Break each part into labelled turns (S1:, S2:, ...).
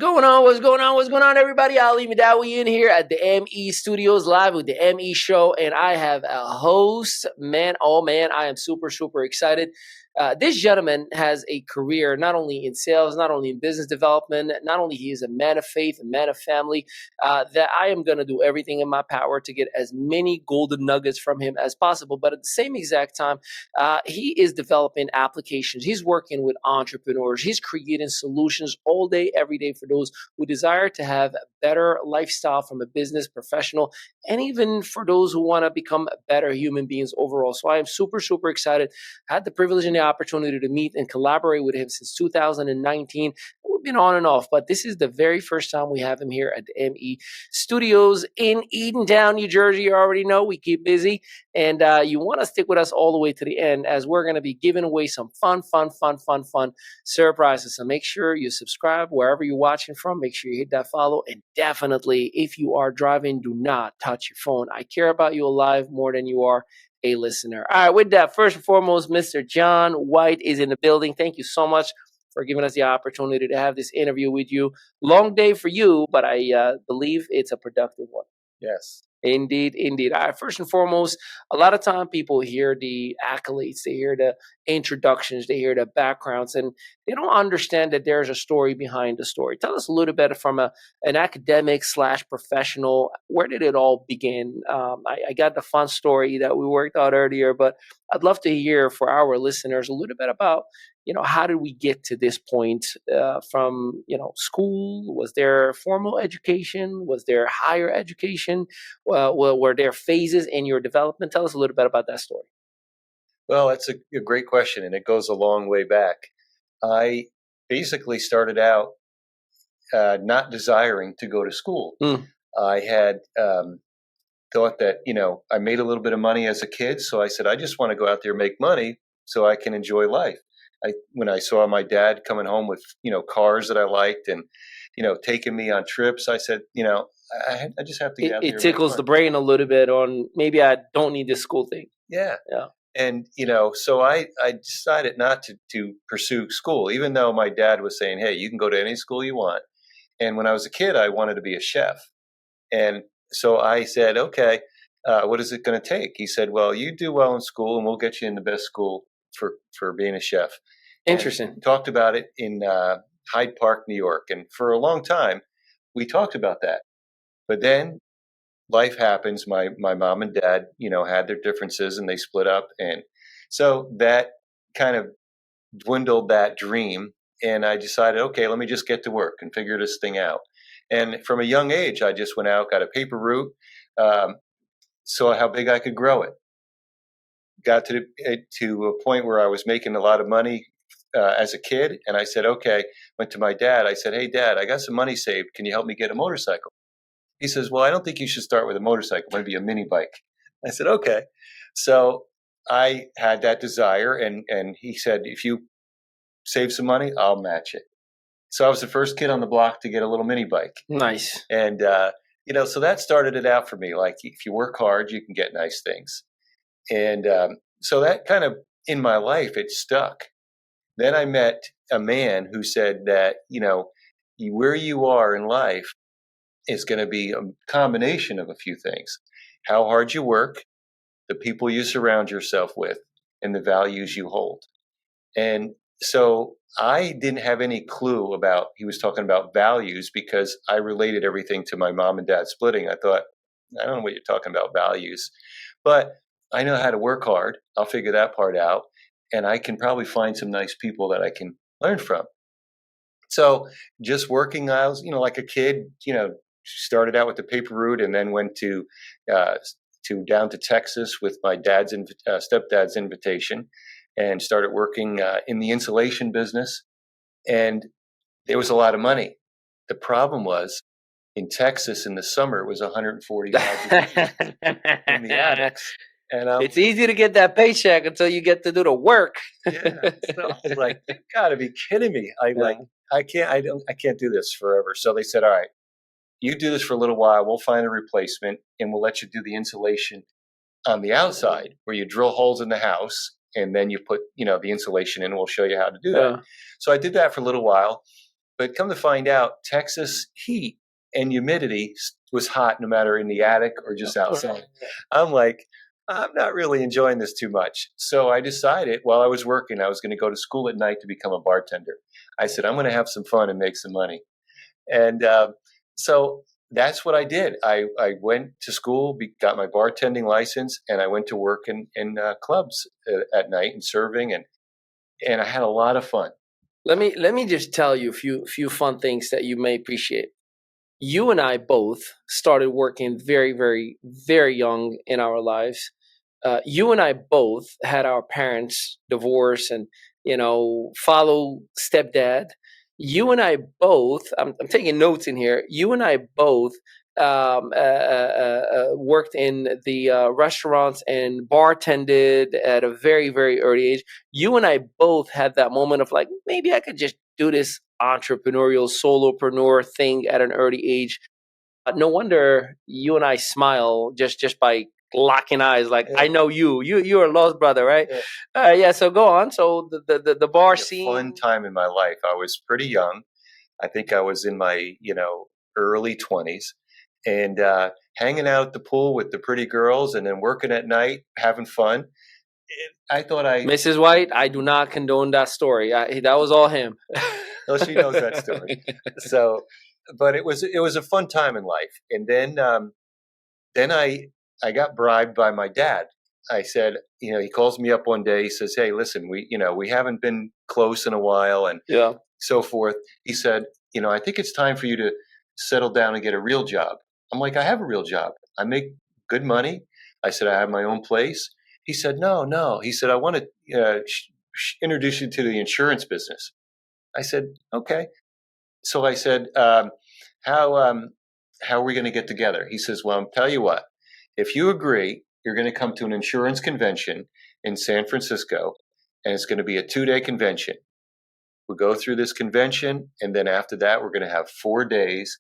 S1: going on? What's going on? What's going on, everybody? Ali Mehdaoui in here at the ME Studios live with the ME Show, and I have a host. Man, oh man, I am super, super excited. This gentleman has a career not only in sales, not only in business development, not only he is a man of faith, a man of family, that I am going to do everything in my power to get as many golden nuggets from him as possible. But at the same exact time, he is developing applications. He's working with entrepreneurs. He's creating solutions all day, every day for those who desire to have a better lifestyle from a business professional, and even for those who want to become better human beings overall. So I am super, super excited. I had the privilege and the opportunity to meet and collaborate with him since 2019. We've been on and off, but this is the very first time we have him here at the ME Studios in Edentown, New Jersey. You already know we keep busy, and you want to stick with us all the way to the end, as we're going to be giving away some fun surprises. So make sure you subscribe wherever you're watching from. Make sure you hit that follow, and definitely, if you are driving, do not touch your phone. I care about you alive more than you are a listener. All right, with that, first and foremost, Mr. John White is in the building. Thank you so much for giving us the opportunity to have this interview with you. Long day for you, but I believe it's a productive one.
S2: Yes.
S1: Indeed, indeed. All right, first and foremost, a lot of time people hear the accolades, they hear the introductions, they hear the backgrounds, and they don't understand that there's a story behind the story. Tell us a little bit from an academic / professional, where did it all begin? I got the fun story that we worked out earlier, but I'd love to hear for our listeners a little bit about, how did we get to this point from, school? Was there formal education? Was there higher education? Were there phases in your development? Tell us a little bit about that story.
S2: Well, that's a great question, and it goes a long way back. I basically started out not desiring to go to school. I had thought that, I made a little bit of money as a kid, so I said, I just want to go out there and make money so I can enjoy life. When I saw my dad coming home with, cars that I liked and, taking me on trips, I said, I just have to get out there.
S1: It tickles the brain a little bit on maybe I don't need this school thing.
S2: Yeah. And, so I decided not to pursue school, even though my dad was saying, hey, you can go to any school you want. And when I was a kid, I wanted to be a chef. And so I said, okay, what is it going to take? He said, well, you do well in school and we'll get you in the best school for being a chef.
S1: Interesting.
S2: And talked about it in Hyde Park, New York. And for a long time, we talked about that. But then life happens. My mom and dad, had their differences and they split up. And so that kind of dwindled that dream. And I decided, okay, let me just get to work and figure this thing out. And from a young age, I just went out, got a paper route, saw how big I could grow it. Got to a point where I was making a lot of money as a kid. And I said, okay, went to my dad. I said, hey, Dad, I got some money saved. Can you help me get a motorcycle? He says, well, I don't think you should start with a motorcycle, maybe a mini bike. I said, okay. So I had that desire. And he said, if you save some money, I'll match it. So I was the first kid on the block to get a little mini bike.
S1: Nice.
S2: And, so that started it out for me. Like, if you work hard, you can get nice things. And so that kind of, in my life, it stuck. Then I met a man who said that, where you are in life is going to be a combination of a few things. How hard you work, the people you surround yourself with, and the values you hold. And so I didn't have any clue about, he was talking about values, because I related everything to my mom and dad splitting. I thought, I don't know what you're talking about, values. But I know how to work hard. I'll figure that part out. And I can probably find some nice people that I can learn from. So just working, I was, like a kid, started out with the paper route and then went to down to Texas with my stepdad's invitation, and started working in the insulation business. And there was a lot of money. The problem was, in Texas in the summer, it was 145 degrees in the attics. And
S1: it's easy to get that paycheck until you get to do the work.
S2: Yeah. So I was like, you gotta be kidding me. I can't do this forever. So they said, all right, you do this for a little while. We'll find a replacement and we'll let you do the insulation on the outside, where you drill holes in the house and then you put, the insulation in, and we'll show you how to do that. So I did that for a little while. But come to find out, Texas heat and humidity was hot no matter in the attic or just outside. I'm like, I'm not really enjoying this too much. So I decided while I was working, I was going to go to school at night to become a bartender. I said, I'm going to have some fun and make some money. And so that's what I did. I went to school, got my bartending license, and I went to work in clubs at night and serving, and I had a lot of fun.
S1: Let me just tell you a few fun things that you may appreciate. You and I both started working very, very, very young in our lives. You and I both had our parents divorce and, follow stepdad. You and I both, I'm taking notes in here. You and I both worked in the restaurants and bartended at a very, very early age. You and I both had that moment of like, maybe I could just do this entrepreneurial solopreneur thing at an early age. No wonder you and I smile just by locking eyes. Like, yeah. I know you're a lost brother, right? Yeah. Yeah. So go on. So the bar scene.
S2: Fun time in my life. I was pretty young. I think I was in my early 20s, and hanging out at the pool with the pretty girls, and then working at night, having fun. I thought
S1: Mrs. White, I do not condone that story. That was all him.
S2: No, she knows that story. So, but it was a fun time in life. And then I got bribed by my dad. I said, he calls me up one day. He says, "Hey, listen, we haven't been close in a while, and so forth." He said, "I think it's time for you to settle down and get a real job." I'm like, "I have a real job. I make good money." I said, "I have my own place." He said, No. He said, "I want to introduce you to the insurance business." I said, "Okay." So I said, how are we going to get together?" He says, "Well, I'll tell you what. If you agree, you're going to come to an insurance convention in San Francisco, and it's going to be a 2-day convention. We'll go through this convention, and then after that, we're going to have 4 days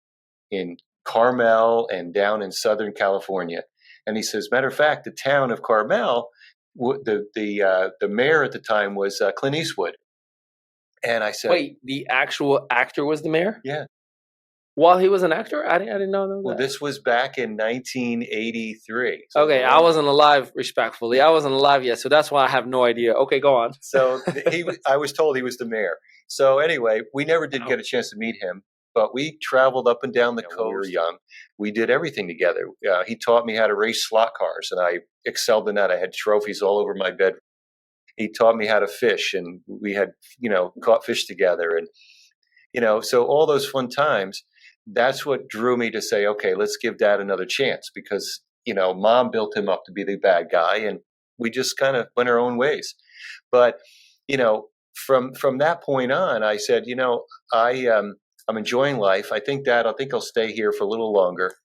S2: in Carmel and down in Southern California." And he says, "Matter of fact, the town of Carmel, the mayor at the time was Clint Eastwood." And I said,
S1: "Wait, the actual actor was the mayor?"
S2: "Yeah."
S1: While he was an actor? I didn't know that.
S2: Well, this was back in 1983.
S1: So okay, I wasn't alive, respectfully. I wasn't alive yet, so that's why I have no idea. Okay, go on.
S2: So I was told he was the mayor. So anyway, we never did get a chance to meet him, but we traveled up and down the coast. When we were young. We did everything together. He taught me how to race slot cars, and I excelled in that. I had trophies all over my bedroom. He taught me how to fish, and we had, caught fish together. And, so all those fun times, that's what drew me to say, okay, let's give Dad another chance, because, Mom built him up to be the bad guy, and we just kind of went our own ways. But, from that point on, I said, I'm enjoying life. I think I'll stay here for a little longer.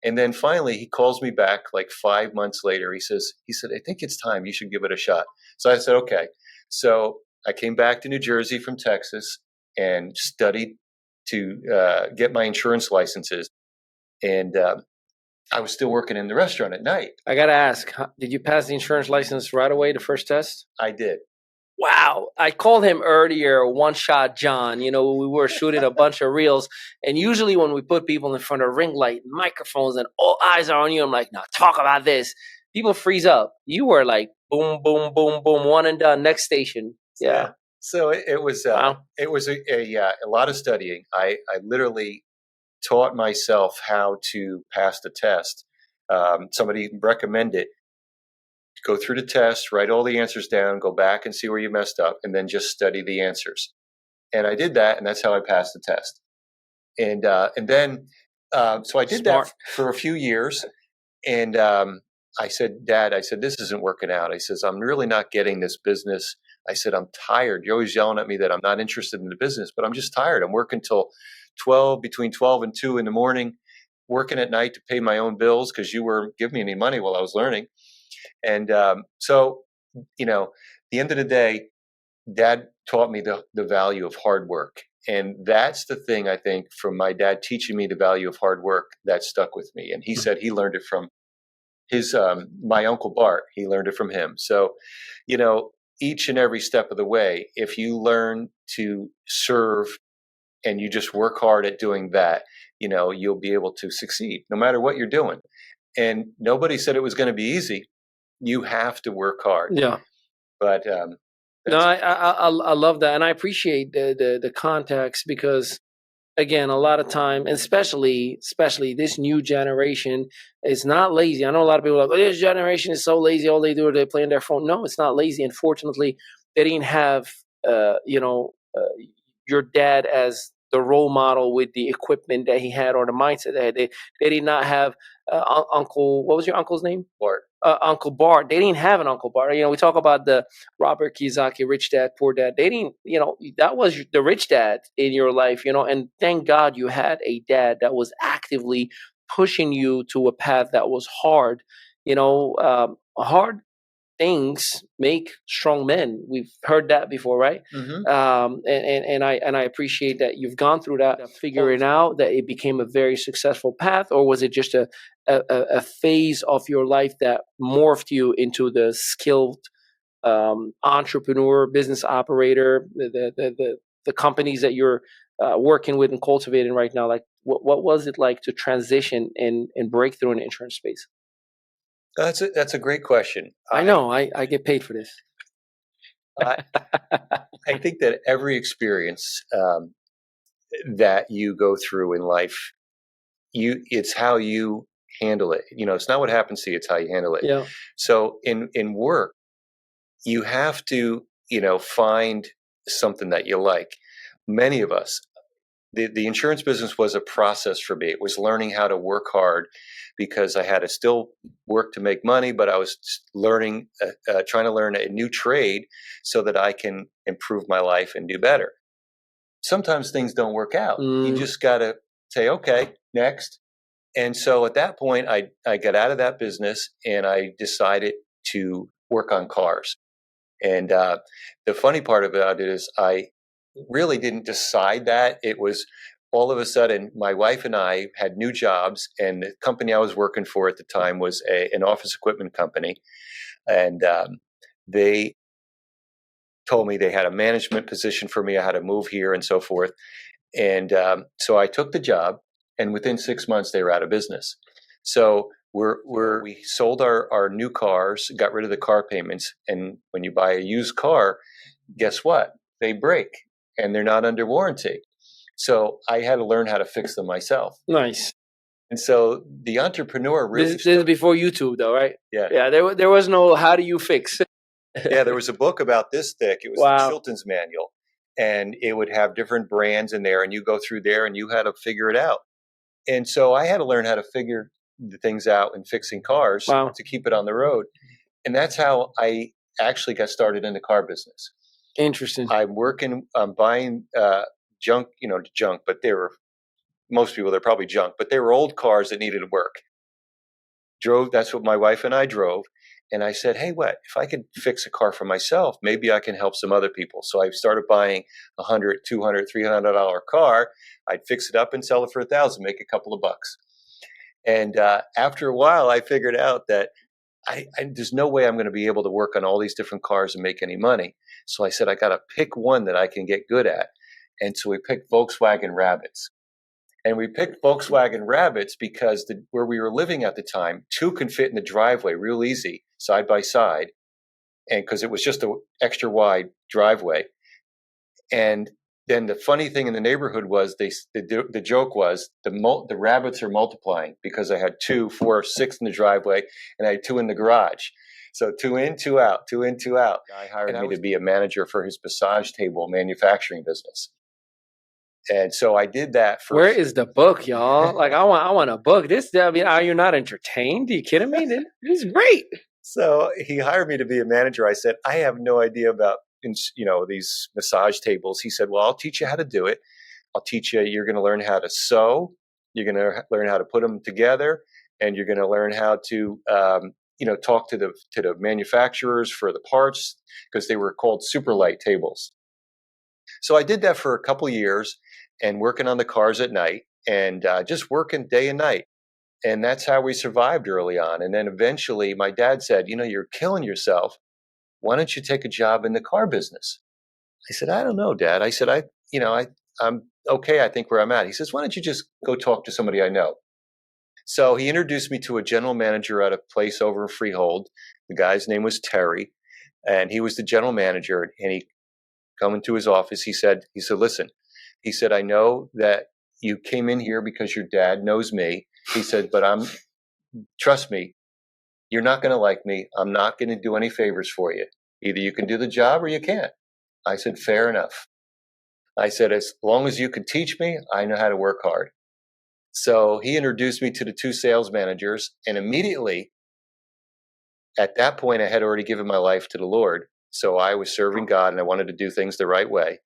S2: And then finally he calls me back like 5 months later. He said, "I think it's time. You should give it a shot." So I said, okay. So I came back to New Jersey from Texas and studied to get my insurance licenses. And I was still working in the restaurant at night.
S1: I got to ask, did you pass the insurance license right away, the first test?
S2: I did.
S1: Wow. I called him earlier, One Shot John. We were shooting a bunch of reels. And usually when we put people in front of ring light, microphones, and all eyes are on you, I'm like, "Now talk about this." People freeze up. You were like, boom, boom, boom, boom, one and done, next station. Yeah.
S2: So it was wow. It was a lot of studying. I literally taught myself how to pass the test. Somebody recommended go through the test, write all the answers down, go back and see where you messed up, and then just study the answers. And I did that, and that's how I passed the test. And then so I did that for a few years. And I said, "Dad," I said, "this isn't working out." I says, "I'm really not getting this business." I said, "I'm tired. You're always yelling at me that I'm not interested in the business, but I'm just tired. I'm working till between 12 and 2 in the morning, working at night to pay my own bills because you weren't giving me any money while I was learning." And so, the end of the day, Dad taught me the value of hard work. And that's the thing, I think, from my dad teaching me the value of hard work that stuck with me. And he said he learned it from my Uncle Bart. He learned it from him. So, each and every step of the way, if you learn to serve and you just work hard at doing that, you'll be able to succeed no matter what you're doing. And nobody said it was going to be easy. You have to work hard.
S1: Yeah.
S2: But
S1: no, I love that, and I appreciate the context, because again, a lot of time, and especially this new generation is not lazy. I know a lot of people are like, oh, this generation is so lazy. All they do is they play on their phone. No, it's not lazy. Unfortunately, they didn't have, your dad as the role model with the equipment that he had, or the mindset that they did not have Uncle. What was your uncle's name?
S2: Bart.
S1: Uncle Bart. They didn't have an Uncle Bart. We talk about the Robert Kiyosaki, Rich Dad, Poor Dad. They didn't, that was the rich dad in your life, and thank God you had a dad that was actively pushing you to a path that was hard. Hard things make strong men. We've heard that before, right?
S2: Mm-hmm.
S1: And I appreciate that you've gone through that, figuring out that it became a very successful path, or was it just a phase of your life that morphed you into the skilled entrepreneur, business operator, the companies that you're working with and cultivating right now? Like, what was it like to transition and break through in the insurance space?
S2: That's a great question.
S1: I know. I get paid for this.
S2: I think that every experience that you go through in life, it's how you handle it. It's not what happens to you; it's how you handle it.
S1: Yeah.
S2: So in work, you have to find something that you like. Many of us, the insurance business was a process for me. It was learning how to work hard, because I had to still work to make money, but I was learning, trying to learn a new trade so that I can improve my life and do better. Sometimes things don't work out. You just got to say, okay, next. And so at that point, I got out of that business and I decided to work on cars. And the funny part about it is I really didn't decide that. It was all of a sudden, my wife and I had new jobs, and the company I was working for at the time was an office equipment company. And they told me they had a management position for me. I had to move here and so forth. And so I took the job, and within 6 months, they were out of business. So we sold our new cars, got rid of the car payments. And when you buy a used car, guess what? They break and they're not under warranty. So I had to learn how to fix them myself.
S1: Nice.
S2: And so the entrepreneur really...
S1: This is before YouTube, though, right?
S2: Yeah.
S1: Yeah, there was no how do you fix.
S2: Yeah, there was a book about this thick. It was the Chilton's Manual. And it would have different brands in there, and you go through there and you had to figure it out. And so I had to learn how to figure the things out in fixing cars to keep it on the road. And that's how I actually got started in the car business.
S1: Interesting.
S2: I'm buying junk, but most people, they're probably junk, but they were old cars that needed work. That's what my wife and I drove. And I said, hey, if I could fix a car for myself, maybe I can help some other people. So I started buying $100, $200, $300 car. I'd fix it up and sell it for $1,000, make a couple of bucks. And after a while, I figured out that there's no way I'm going to be able to work on all these different cars and make any money. So I said, I got to pick one that I can get good at. And so we picked Volkswagen Rabbits. And we picked Volkswagen Rabbits because where we were living at the time, two can fit in the driveway real easy, side by side, and because it was just an extra wide driveway. And then the funny thing in the neighborhood was the joke was the rabbits are multiplying, because I had 2, 4, 6 in the driveway, and I had 2 in the garage. So 2 in, 2 out, 2 in, 2 out. Guy hired me to be a manager for his massage table manufacturing business. And so I did that for...
S1: Where is the book, y'all? Like, I want a book. Are you not entertained? Are you kidding me? This is great.
S2: So he hired me to be a manager. I said, I have no idea about, these massage tables. He said, well, I'll teach you how to do it. I'll teach you. You're going to learn how to sew. You're going to learn how to put them together, and you're going to learn how to, talk to the manufacturers for the parts, because they were called super light tables. So I did that for a couple of years, and working on the cars at night, and just working day and night. And that's how we survived early on. And then eventually my dad said, you're killing yourself. Why don't you take a job in the car business? I said, I don't know, Dad. I said, I'm okay, I think where I'm at. He says, why don't you just go talk to somebody I know? So he introduced me to a general manager at a place over in Freehold. The guy's name was Terry, and he was the general manager. And he come into his office. He said, listen, he said, I know that you came in here because your dad knows me. He said, but trust me, you're not going to like me. I'm not going to do any favors for you. Either you can do the job or you can't. I said, fair enough. I said, as long as you can teach me, I know how to work hard. So he introduced me to the two sales managers, and immediately at that point, I had already given my life to the Lord. So I was serving God, and I wanted to do things the right way.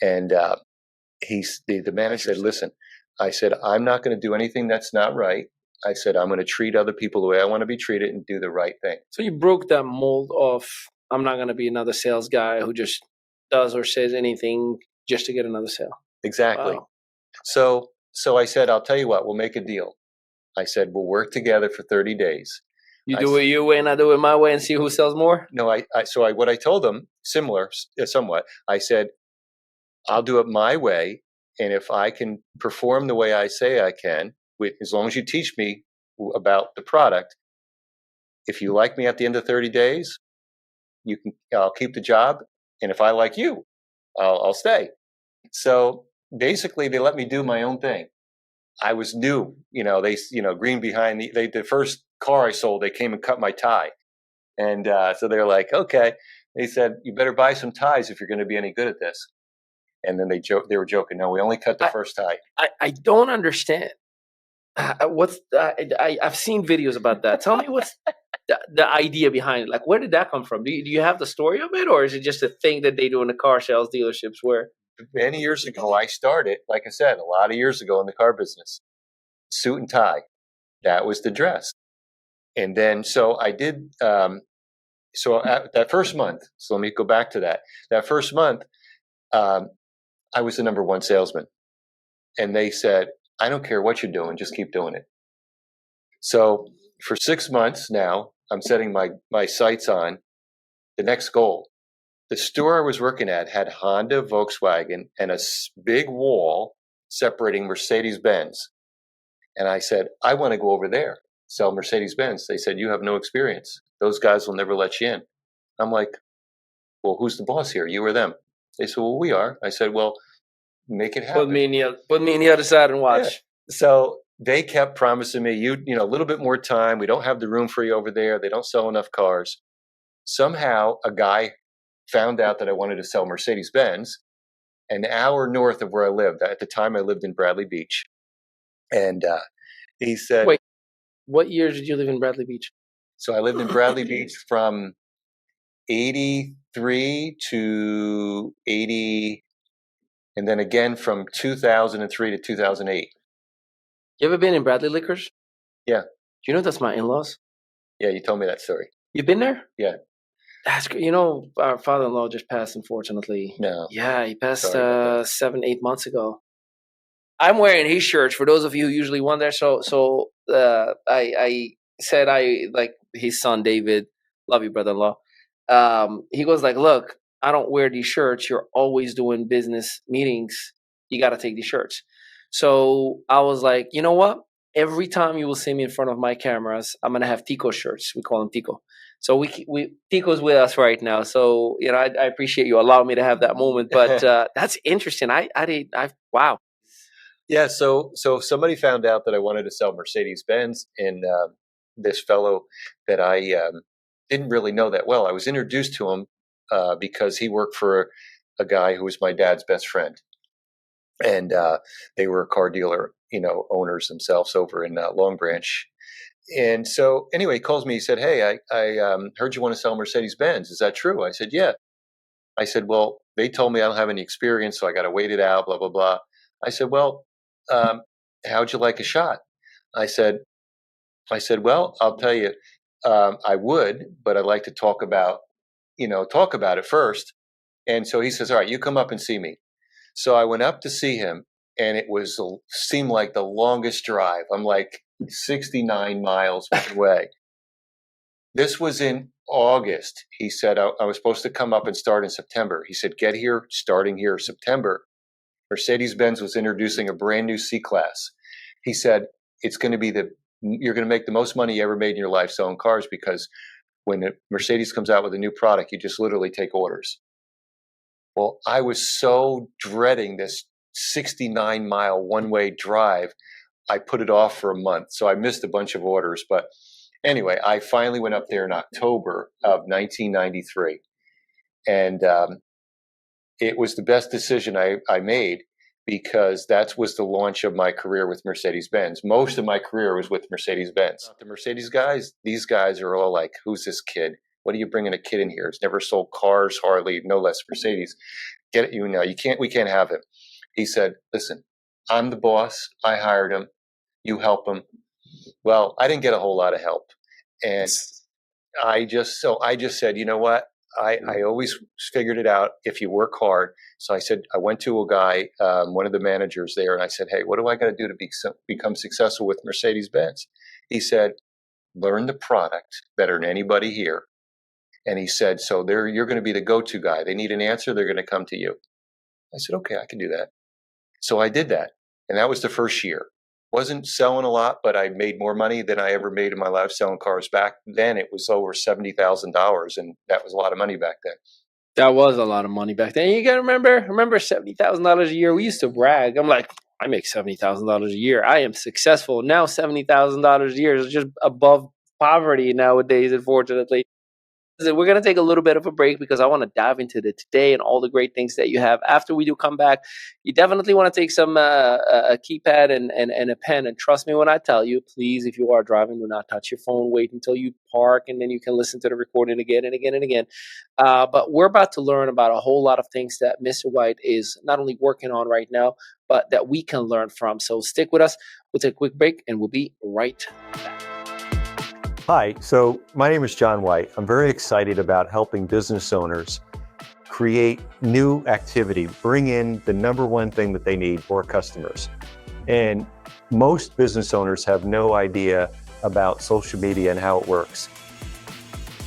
S2: And the manager said, listen, I said, I'm not going to do anything that's not right. I said, I'm going to treat other people the way I want to be treated and do the right thing.
S1: So you broke that mold of, I'm not going to be another sales guy who just does or says anything just to get another sale.
S2: Exactly.
S1: Wow.
S2: So I said, I'll tell you what, we'll make a deal. I said, we'll work together for 30 days.
S1: You do it your way and I do it my way and see who sells more?
S2: No, what I told them, similar, somewhat, I said, I'll do it my way. And if I can perform the way I say I can, as long as you teach me about the product, if you like me at the end of 30 days, I'll keep the job. And if I like you, I'll stay. So basically, they let me do my own thing. I was new, green behind the first car I sold, they came and cut my tie. And so they're like, okay. They said, you better buy some ties if you're going to be any good at this. And then they were joking. No, we only cut the first tie.
S1: I don't understand. I've seen videos about that. Tell me what's the idea behind it. Like, where did that come from? Do you have the story of it, or is it just a thing that they do in the car sales dealerships where?
S2: Many years ago, I started, like I said, a lot of years ago in the car business, suit and tie. That was the dress. And then, so I did, so at that first month, so let me go back to that. That first month, I was the number one salesman. And they said, I don't care what you're doing, just keep doing it. So for 6 months now, I'm setting my sights on the next goal. The store I was working at had Honda, Volkswagen, and a big wall separating Mercedes-Benz. And I said, I want to go over there, sell Mercedes-Benz. They said, you have no experience. Those guys will never let you in. I'm like, well, who's the boss here, you or them? They said, well, we are. I said, well, make it happen.
S1: Put me in the other side and watch.
S2: Yeah. So they kept promising me, a little bit more time. We don't have the room for you over there. They don't sell enough cars. Somehow a guy found out that I wanted to sell Mercedes-Benz an hour north of where I lived. At the time, I lived in Bradley Beach. And he said...
S1: Wait, what years did you live in Bradley Beach?
S2: So I lived in Bradley Beach from 83 to 80, and then again from 2003 to 2008.
S1: You ever been in Bradley Liquors?
S2: Yeah.
S1: Do you know that's my in-laws?
S2: Yeah, you told me that story.
S1: You've been there?
S2: Yeah.
S1: That's great. Our father-in-law just passed, unfortunately.
S2: No.
S1: Yeah, he passed 7-8 months ago. I'm wearing his shirts for those of you who usually wonder. So I said I like his son David. Love you, brother-in-law. He goes like, look, I don't wear these shirts. You're always doing business meetings. You got to take these shirts. So I was like, you know what? Every time you will see me in front of my cameras, I'm gonna have Tico shirts. We call him Tico. So Tico's with us right now. So I appreciate you allowing me to have that moment. But that's interesting. Wow.
S2: Yeah. So somebody found out that I wanted to sell Mercedes-Benz, and this fellow that I didn't really know that well. I was introduced to him because he worked for a guy who was my dad's best friend, and they were a car dealer, owners themselves over in Long Branch. And so anyway, he calls me. He said, hey, I heard you want to sell Mercedes-Benz. Is that true? I said, yeah. I said, well, they told me I don't have any experience, so I got to wait it out, blah, blah, blah. I said, well, how'd you like a shot? I said, well, I'll tell you, I would, but I'd like to talk about it first. And so he says, all right, you come up and see me. So I went up to see him, and it seemed like the longest drive. I'm like 69 miles away. This was in August. He said I was supposed to come up and start in September. He said, get here starting here September. Mercedes-Benz was introducing a brand new C-Class. He said, you're going to make the most money you ever made in your life selling cars, because when Mercedes comes out with a new product, you just literally take orders. Well, I was so dreading this 69-mile one-way drive, I put it off for a month. So I missed a bunch of orders. But anyway, I finally went up there in October of 1993. And it was the best decision I made, because that was the launch of my career with Mercedes-Benz. Most of my career was with Mercedes-Benz. The Mercedes guys, these guys are all like, who's this kid? What are you bringing a kid in here? He's never sold cars, hardly, no less Mercedes. Get it, we can't have him. He said, listen, I'm the boss. I hired him. You help him. Well, I didn't get a whole lot of help. And I just said, you know what? I always figured it out if you work hard. So I said, I went to a guy, one of the managers there, and I said, hey, what do I got to do to become successful with Mercedes-Benz? He said, learn the product better than anybody here. And he said, so you're going to be the go-to guy. They need an answer, they're going to come to you. I said, okay, I can do that. So I did that. And that was the first year. Wasn't selling a lot, but I made more money than I ever made in my life selling cars. Back then, it was over $70,000, and that was a lot of money back then.
S1: That was a lot of money back then. You got to remember $70,000 a year. We used to brag. I'm like, I make $70,000 a year. I am successful. Now $70,000 a year is just above poverty nowadays, unfortunately. We're going to take a little bit of a break because I want to dive into the today and all the great things that you have. After we do come back, you definitely want to take some a keypad and a pen. And trust me when I tell you, please, if you are driving, do not touch your phone. Wait until you park, and then you can listen to the recording again and again and again. But we're about to learn about a whole lot of things that Mr. White is not only working on right now, but that we can learn from. So stick with us. We'll take a quick break, and we'll be right back.
S3: Hi, so my name is John White. I'm very excited about helping business owners create new activity, bring in the number one thing that they need for customers. And most business owners have no idea about social media and how it works.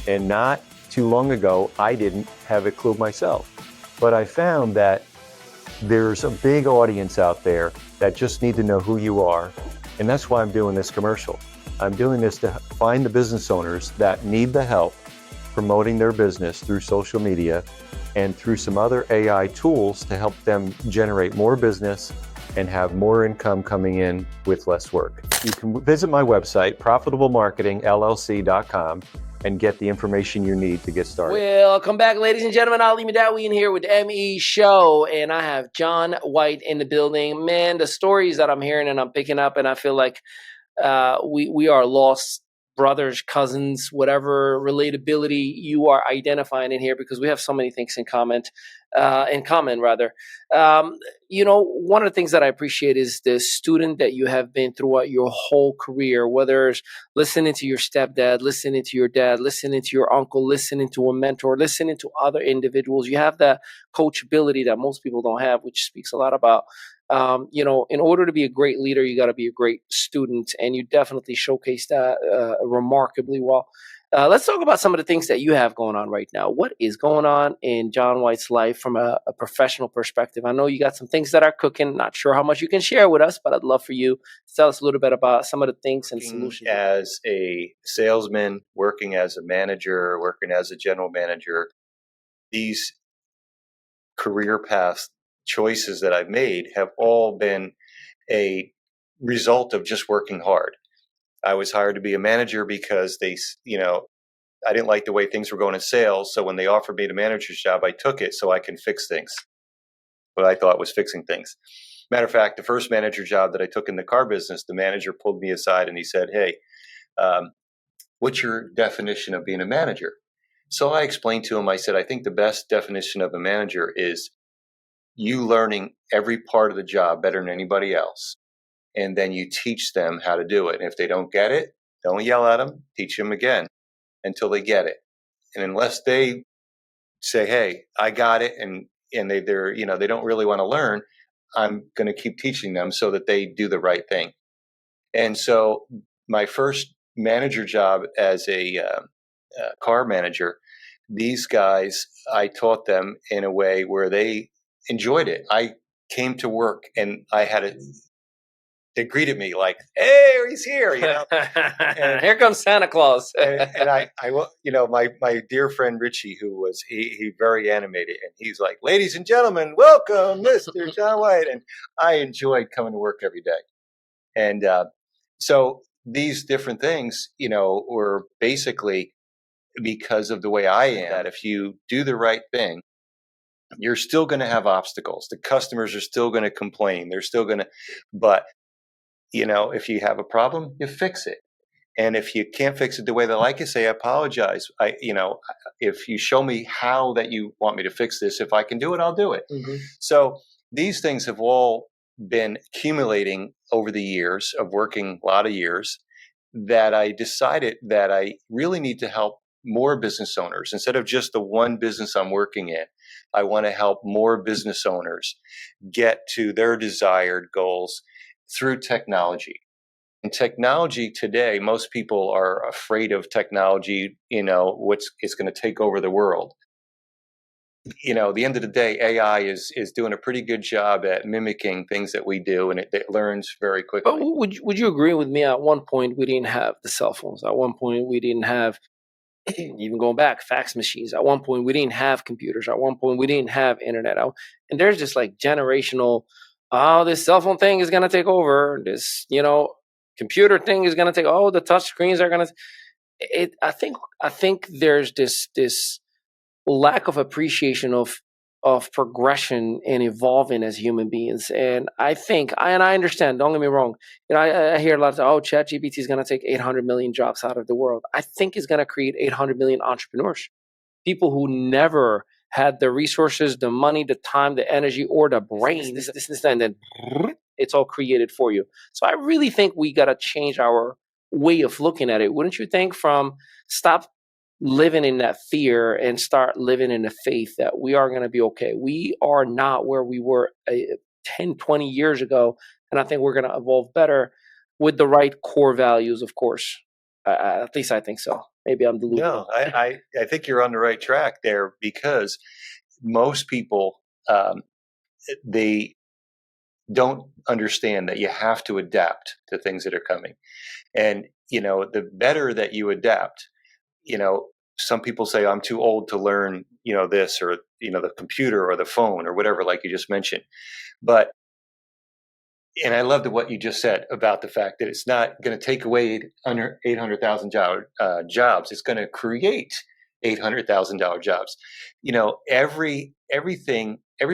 S3: And not too long ago, I didn't have a clue myself. But I found that there's a big audience out there that just need to know who you are. And that's why I'm doing this commercial. I'm doing this to find the business owners that need the help promoting their business through social media and through some other AI tools to help them generate more business and have more income coming in with less work. You can visit my website, profitablemarketingllc.com, and get the information you need to get started.
S1: Welcome back, ladies and gentlemen. Ali Mehdaoui in here with the ME Show, and I have John White in the building. Man, the stories that I'm hearing and I'm picking up, and I feel like we are lost brothers, cousins, whatever relatability you are identifying in here, because we have so many things in common. One of the things that I appreciate is the student that you have been throughout your whole career, whether it's listening to your stepdad, listening to your dad, listening to your uncle, listening to a mentor, listening to other individuals. You have that coachability that most people don't have, which speaks a lot about in order to be a great leader, you got to be a great student, and you definitely showcase that remarkably well. Let's talk about some of the things that you have going on right now. What is going on in John White's life from a professional perspective? I know you got some things that are cooking. Not sure how much you can share with us, but I'd love for you to tell us a little bit about some of the things and solutions.
S2: As a salesman, working as a manager, working as a general manager, these career paths choices that I've made have all been a result of just working hard. I was hired to be a manager because I didn't like the way things were going in sales. So when they offered me the manager's job, I took it so I can fix things. What I thought was fixing things. Matter of fact, the first manager job that I took in the car business, the manager pulled me aside and he said, hey, what's your definition of being a manager? So I explained to him, I said, I think the best definition of a manager is you learning every part of the job better than anybody else. And then you teach them how to do it. And if they don't get it, don't yell at them, teach them again until they get it. And unless they say, hey, I got it, and they don't really want to learn, I'm going to keep teaching them so that they do the right thing. And so my first manager job as a car manager, these guys, I taught them in a way where they enjoyed it. I came to work and they greeted me like, "Hey, he's here!"
S1: And here comes Santa Claus.
S2: and I, my dear friend Richie, who was he very animated, and he's like, "Ladies and gentlemen, welcome, Mr. John White," and I enjoyed coming to work every day, and so these different things, were basically because of the way I am. That if you do the right thing, you're still going to have obstacles. The customers are still going to complain. They're still going to, but if you have a problem, you fix it. And if you can't fix it the way they like it, say, I apologize. If you show me how that you want me to fix this, if I can do it, I'll do it.
S1: Mm-hmm.
S2: So these things have all been accumulating over the years of working a lot of years, that I decided that I really need to help more business owners. Instead of just the one business I'm working in, I want to help more business owners get to their desired goals through technology. And technology today, most people are afraid of technology, it's going to take over the world. At the end of the day, AI is doing a pretty good job at mimicking things that we do, and it learns very quickly.
S1: But would you agree with me? At one point, we didn't have the cell phones. At one point, we didn't have, even going back, fax machines. At one point, we didn't have computers. At one point, we didn't have internet. And there's just like generational, this cell phone thing is going to take over. This, computer thing is going to take, the touch screens are going to, I think there's this lack of appreciation of progression and evolving as human beings. And I think, and I understand, don't get me wrong, I hear a lot of, ChatGPT is going to take 800 million jobs out of the world. I think it's going to create 800 million entrepreneurs, people who never had the resources, the money, the time, the energy, or the brain, and then it's all created for you. So I really think we got to change our way of looking at it. Wouldn't you think? From stop living in that fear and start living in the faith that we are going to be okay. We are not where we were 10, 20 years ago. And I think we're going to evolve better with the right core values, of course. At least I think so. Maybe I'm delusional.
S2: No, I think you're on the right track there, because most people, they don't understand that you have to adapt to things that are coming. And, the better that you adapt, some people say, I'm too old to learn, this, or, the computer or the phone or whatever, like you just mentioned. And I loved what you just said about the fact that it's not going to take away under 800,000 jobs. It's going to create $800,000 jobs. Every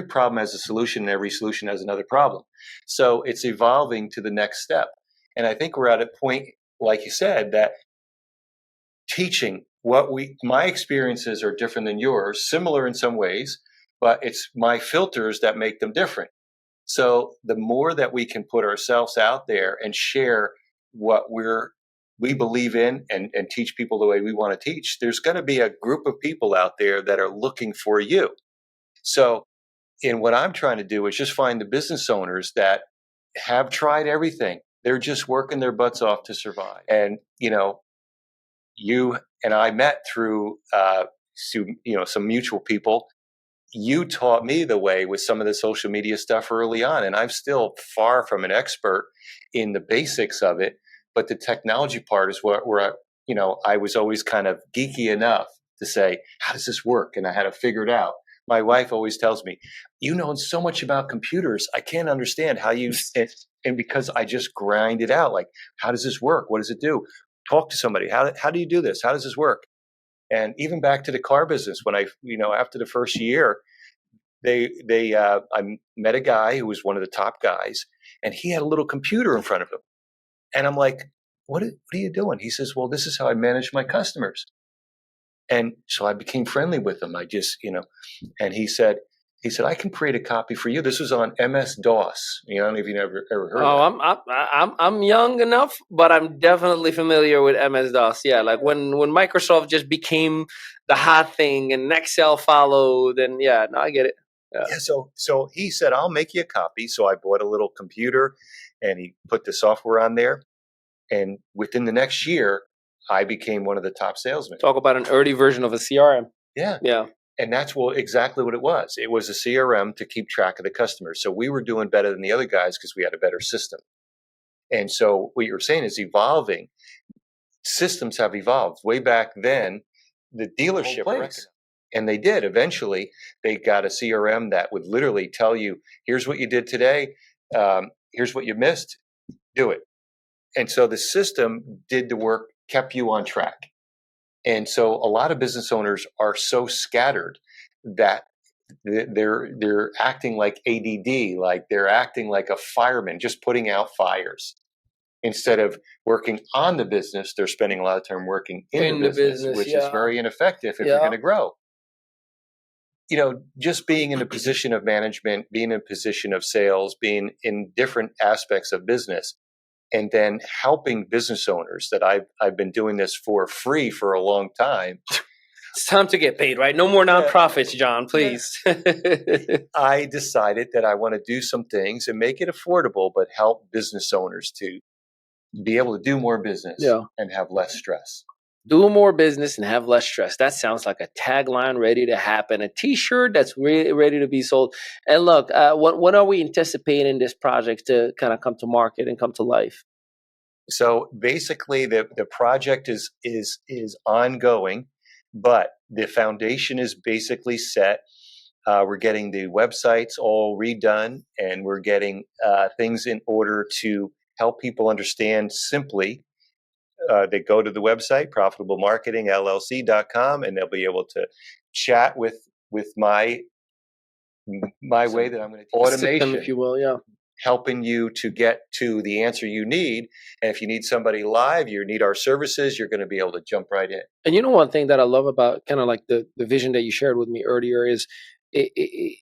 S2: problem has a solution, and every solution has another problem. So it's evolving to the next step. And I think we're at a point, like you said, that teaching my experiences are different than yours, similar in some ways, but it's my filters that make them different. So the more that we can put ourselves out there and share what we believe in, and teach people the way we want to teach, there's going to be a group of people out there that are looking for you. So, what I'm trying to do is just find the business owners that have tried everything. They're just working their butts off to survive. And, you and I met through, some mutual people. You taught me the way with some of the social media stuff early on, and I'm still far from an expert in the basics of it. But the technology part is where I was always kind of geeky enough to say, how does this work? And I had to figure it out. My wife always tells me, you know so much about computers, I can't understand how you, and because I just grind it out. Like, how does this work? What does it do? Talk to somebody. How do you do this? How does this work? And even back to the car business, when after the first year, I met a guy who was one of the top guys, and he had a little computer in front of him. And I'm like, what are you doing? He says, well, this is how I manage my customers. And so I became friendly with him. I just, and he said, I can create a copy for you. This was on MS-DOS. I don't know if you ever heard of it.
S1: I'm young enough, but I'm definitely familiar with MS-DOS. Yeah, like when Microsoft just became the hot thing and Excel followed, and I get it.
S2: Yeah. So he said, I'll make you a copy. So I bought a little computer, and he put the software on there. And within the next year, I became one of the top salesmen.
S1: Talk about an early version of a CRM.
S2: Yeah.
S1: Yeah.
S2: And that's exactly what it was. It was a CRM to keep track of the customers. So we were doing better than the other guys because we had a better system. And so what you're saying is evolving. Systems have evolved. Way back then, the dealership recognized. And they did. Eventually, they got a CRM that would literally tell you, here's what you did today. Here's what you missed. Do it. And so the system did the work, kept you on track. And so a lot of business owners are so scattered that they're acting like ADD, like they're acting like a fireman, just putting out fires. Instead of working on the business, they're spending a lot of time working in the business, which is very ineffective if you're going to grow. You know, just being in a position of management, being in a position of sales, being in different aspects of business, and then helping business owners that I've been doing this for free for a long time.
S1: It's time to get paid, right? No more nonprofits, John, please.
S2: I decided that I want to do some things and make it affordable, but help business owners to be able to do more business and have less stress.
S1: Do more business and have less stress. That sounds like a tagline ready to happen. A T-shirt that's really ready to be sold. And look, when are we anticipating this project to kind of come to market and come to life?
S2: So basically, the project is ongoing, but the foundation is basically set. We're getting the websites all redone, and we're getting things in order to help people understand simply. They go to the website, profitablemarketingllc.com, and they'll be able to chat with my way that I'm going to automation,
S1: system, if you will,
S2: helping you to get to the answer you need. And if you need somebody live, you need our services, you're going to be able to jump right in.
S1: And you know, one thing that I love about kind of like the vision that you shared with me earlier is the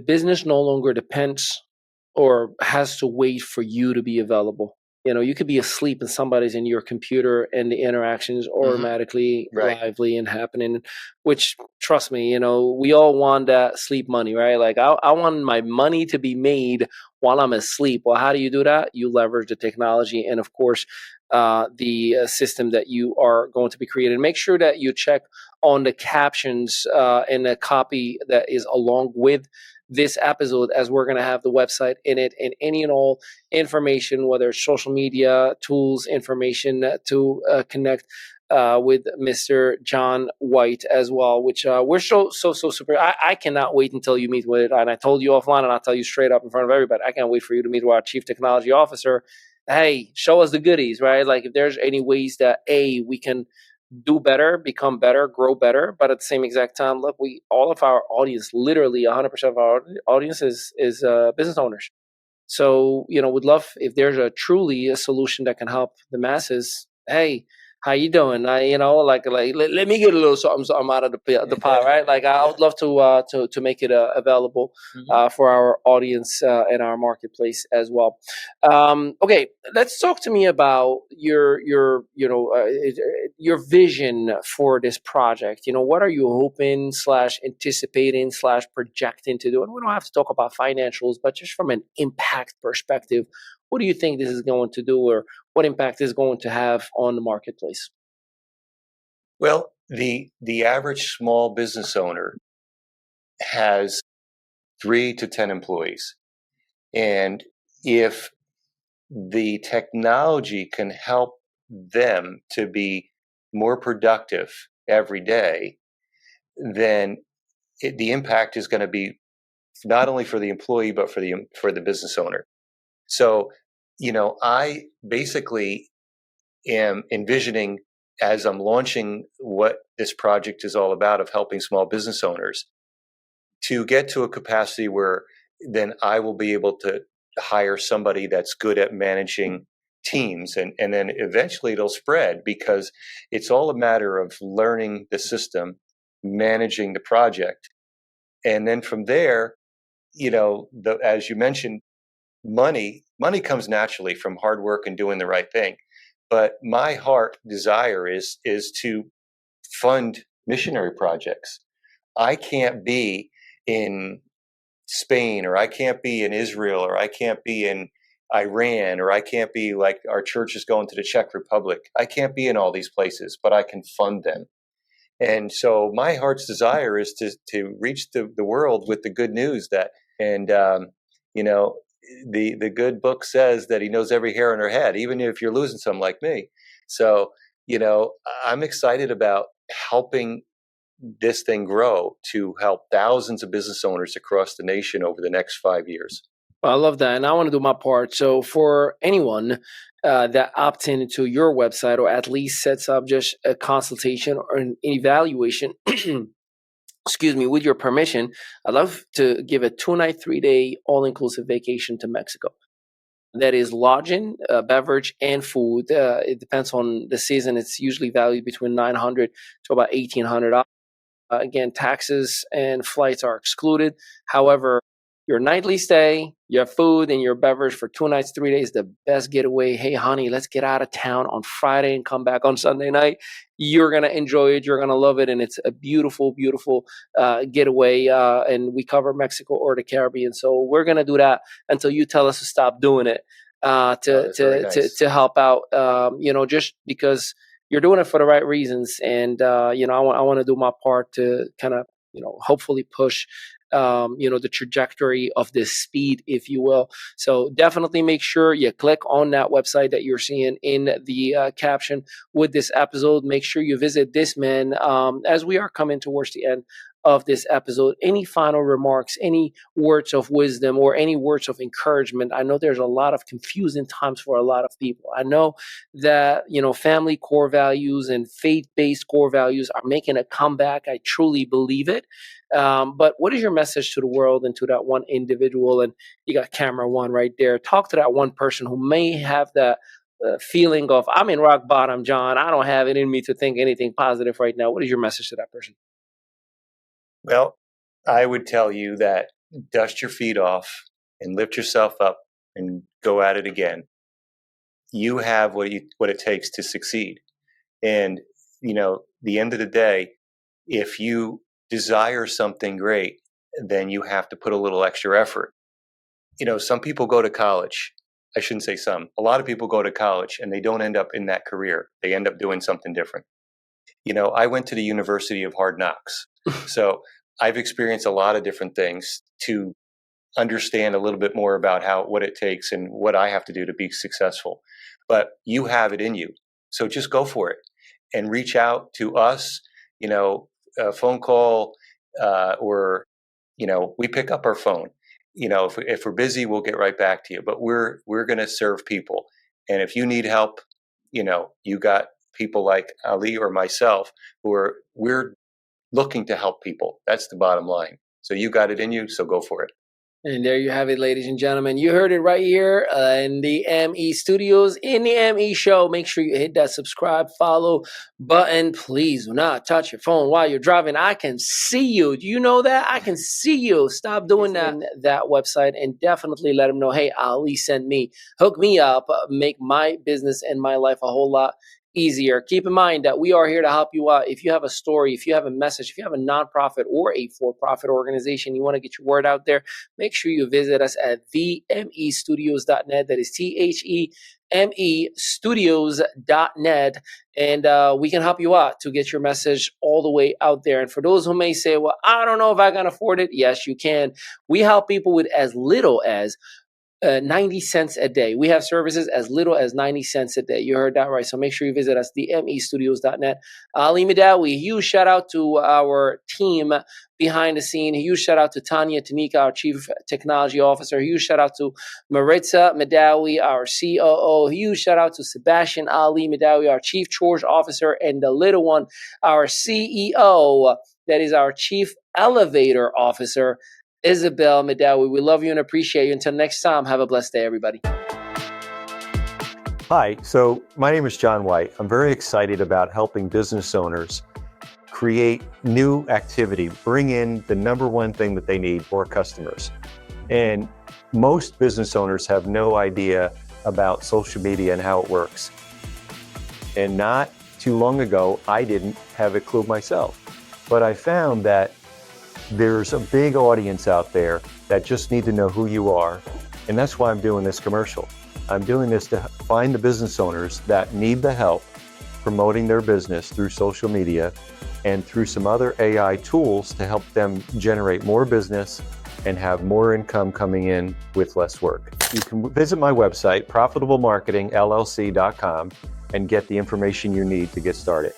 S1: business no longer depends or has to wait for you to be available. You know, you could be asleep and somebody's in your computer and the interactions automatically lively and happening, which, trust me, you know, we all want that sleep money, right? Like I want my money to be made while I'm asleep. Well, how do you do that? You leverage the technology and, of course, the system that you are going to be creating. Make sure that you check on the captions and the copy that is along with this episode, as we're going to have the website in it and any and all information, whether it's social media tools, information to connect with Mr. John White as well, which we're so super. I cannot wait until you meet with it. And I told you offline, and I'll tell you straight up in front of everybody, I can't wait for you to meet with our Chief Technology Officer. Hey, show us the goodies, right? Like if there's any ways that we can do better, become better, grow better, but at the same exact time, look, all of our audience, literally 100% of our audience is business owners. So, you know, would love if there's truly a solution that can help the masses. Hey, how you doing? You know, like let me get a little something out of the pie, right? Like I would love to make it available for our audience and our marketplace as well. Okay, let's talk to me about your vision for this project. You know, what are you hoping / anticipating / projecting to do? And we don't have to talk about financials, but just from an impact perspective, what do you think this is going to do, or what impact is going to have on the marketplace?
S2: Well, the average small business owner has 3 to 10 employees. And if the technology can help them to be more productive every day, then the impact is going to be not only for the employee, but for the business owner. So, you know, I basically am envisioning, as I'm launching what this project is all about, of helping small business owners, to get to a capacity where then I will be able to hire somebody that's good at managing teams. And then eventually it'll spread, because it's all a matter of learning the system, managing the project. And then from there, you know, as you mentioned, money comes naturally from hard work and doing the right thing. But my heart desire is to fund missionary projects. I can't be in Spain, or I can't be in Israel, or I can't be in Iran, or I can't be, like, our church is going to the Czech Republic. I can't be in all these places, but I can fund them. And so my heart's desire is to reach the world with the good news that, and you know, the good book says that he knows every hair on her head, even if you're losing some like me. So, I'm excited about helping this thing grow to help thousands of business owners across the nation over the next 5 years.
S1: I love that, and I want to do my part. So for anyone that opts into your website or at least sets up just a consultation or an evaluation, excuse me, with your permission, I'd love to give a 2-night, 3-day all-inclusive vacation to Mexico. That is lodging, beverage, and food. It depends on the season. It's usually valued between $900 to about $1,800. Again, taxes and flights are excluded. However, your nightly stay, your food, and your beverage for 2 nights, 3 days, the best getaway. Hey, honey, let's get out of town on Friday and come back on Sunday night. You're going to enjoy it. You're going to love it. And it's a beautiful, beautiful getaway. And we cover Mexico or the Caribbean. So we're going to do that until you tell us to stop doing it to help out, just because you're doing it for the right reasons. And, I want to do my part to kind of, hopefully push the trajectory of this speed, if you will. So definitely make sure you click on that website that you're seeing in the caption with this episode. Make sure you visit this man as we are coming towards the end of this episode. Any final remarks, any words of wisdom, or any words of encouragement? I know there's a lot of confusing times for a lot of people. I know that, family core values and faith-based core values are making a comeback. I truly believe it. But what is your message to the world and to that one individual? And you got camera one right there. Talk to that one person who may have that feeling of, I'm in rock bottom, John. I don't have it in me to think anything positive right now. What is your message to that person?
S2: Well, I would tell you that dust your feet off and lift yourself up and go at it again. You have what it takes to succeed. And, the end of the day, if you desire something great, then you have to put a little extra effort. Some people go to college. I shouldn't say some. A lot of people go to college and they don't end up in that career. They end up doing something different. I went to the University of Hard Knocks. So I've experienced a lot of different things to understand a little bit more about what it takes and what I have to do to be successful. But you have it in you. So just go for it and reach out to us, a phone call, or, we pick up our phone. If we're busy, we'll get right back to you, but we're going to serve people. And if you need help, you got people like Ali or myself we're looking to help people. That's the bottom line. So you got it in you, so go for it.
S1: And there you have it, ladies and gentlemen. You heard it right here in the ME Studios, in the ME Show. Make sure you hit that subscribe, follow button. Please do not touch your phone while you're driving. I can see you. Do you know that? I can see you. Stop doing that website, and definitely let them know, hey, Ali sent me. Hook me up. Make my business and my life a whole lot easier. Keep in mind that we are here to help you out. If you have a story, if you have a message, if you have a nonprofit or a for-profit organization, you want to get your word out there, make sure you visit us at themestudios.net. That is THEMEstudios.net. And we can help you out to get your message all the way out there. And for those who may say, well, I don't know if I can afford it. Yes, you can. We help people with as little as 90 cents a day. We have services as little as 90 cents a day. You heard that right. So make sure you visit us, themestudios.net. Ali Mehdaoui, huge shout out to our team behind the scene. Huge shout out to Tanya Tanika, our Chief Technology Officer. Huge shout out to Maritza Mehdaoui, our COO. Huge shout out to Sebastian Ali Mehdaoui, our Chief Chores Officer, and the little one, our CEO, that is our Chief Elevator Officer, Isabel Mehdaoui. We love you and appreciate you. Until next time, have a blessed day, everybody.
S3: Hi, so my name is John White. I'm very excited about helping business owners create new activity, bring in the number one thing that they need for customers. And most business owners have no idea about social media and how it works. And not too long ago, I didn't have a clue myself. But I found that there's a big audience out there that just need to know who you are. And that's why I'm doing this commercial. I'm doing this to find the business owners that need the help promoting their business through social media and through some other AI tools to help them generate more business and have more income coming in with less work. You can visit my website, profitablemarketingllc.com, and get the information you need to get started.